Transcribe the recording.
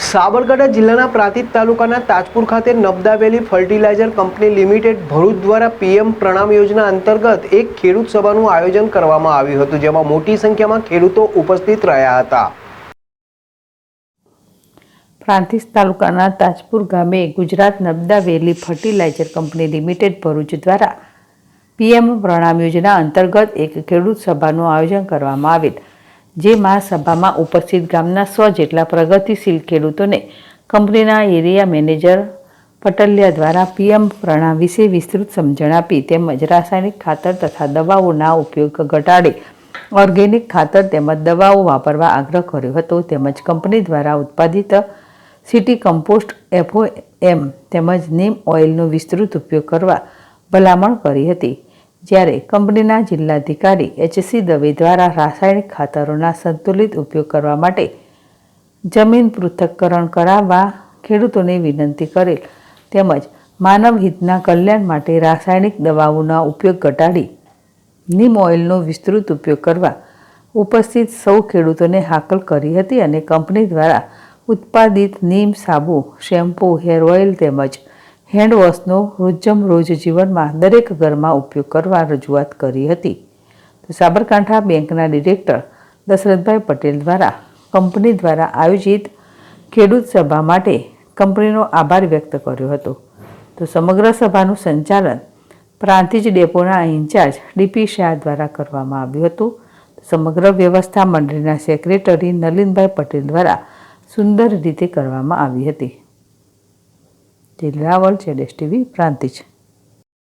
સાબરકાંઠા જિલ્લાના પ્રાંતિજ તાલુકાના તાજપુર ખાતે નબદા વેલી ફર્ટિલાઇઝર કંપની લિમિટેડ ભરૂચ દ્વારા પીએમ પ્રણામ યોજના અંતર્ગત એક ખેડૂત સભાનું આયોજન કરવામાં આવ્યું હતું, જેમાં મોટી સંખ્યામાં ખેડૂતો ઉપસ્થિત રહ્યા હતા. પ્રાંતિજ તાલુકાના તાજપુર ગામે ગુજરાત નબદા વેલી ફર્ટિલાઇઝર કંપની લિમિટેડ ભરૂચ દ્વારા પીએમ પ્રણામ યોજના અંતર્ગત એક ખેડૂત સભાનું આયોજન કરવામાં આવેલ, જેમાં સભામાં ઉપસ્થિત ગામના 100 જેટલા પ્રગતિશીલ ખેડૂતોને કંપનીના એરિયા મેનેજર પટલિયા દ્વારા પીએમ પ્રણામ વિશે વિસ્તૃત સમજણ આપી તેમજ રાસાયણિક ખાતર તથા દવાઓના ઉપયોગ ઘટાડે ઓર્ગેનિક ખાતર તેમજ દવાઓ વાપરવા આગ્રહ કર્યો હતો. તેમજ કંપની દ્વારા ઉત્પાદિત સિટી કમ્પોસ્ટ, FOM તેમજ નીમ ઓઇલનો વિસ્તૃત ઉપયોગ કરવા ભલામણ કરી હતી. જ્યારે કંપનીના જિલ્લાધિકારી HC દવે દ્વારા રાસાયણિક ખાતરોના સંતુલિત ઉપયોગ કરવા માટે જમીન પૃથ્થકરણ કરાવવા ખેડૂતોને વિનંતી કરેલ તેમજ માનવ હિતના કલ્યાણ માટે રાસાયણિક દવાઓના ઉપયોગ ઘટાડી નીમ ઓઇલનો વિસ્તૃત ઉપયોગ કરવા ઉપસ્થિત સૌ ખેડૂતોને હાકલ કરી હતી અને કંપની દ્વારા ઉત્પાદિત નીમ સાબુ, શેમ્પૂ, હેર ઓઇલ તેમજ હેન્ડવોશનો રોજ જીવનમાં દરેક ઘરમાં ઉપયોગ કરવા રજૂઆત કરી હતી. તો સાબરકાંઠા બેંકના ડિરેક્ટર દશરથભાઈ પટેલ દ્વારા કંપની દ્વારા આયોજિત ખેડૂત સભા માટે કંપનીનો આભાર વ્યક્ત કર્યો હતો. તો સમગ્ર સભાનું સંચાલન પ્રાંતિજ ડેપોના ઇન્ચાર્જ DP શાહ દ્વારા કરવામાં આવ્યું હતું. સમગ્ર વ્યવસ્થા મંડળના સેક્રેટરી નલિનભાઈ પટેલ દ્વારા સુંદર રીતે કરવામાં આવી હતી. જિલ્લાવલ ZSTV પ્રાંતિજ.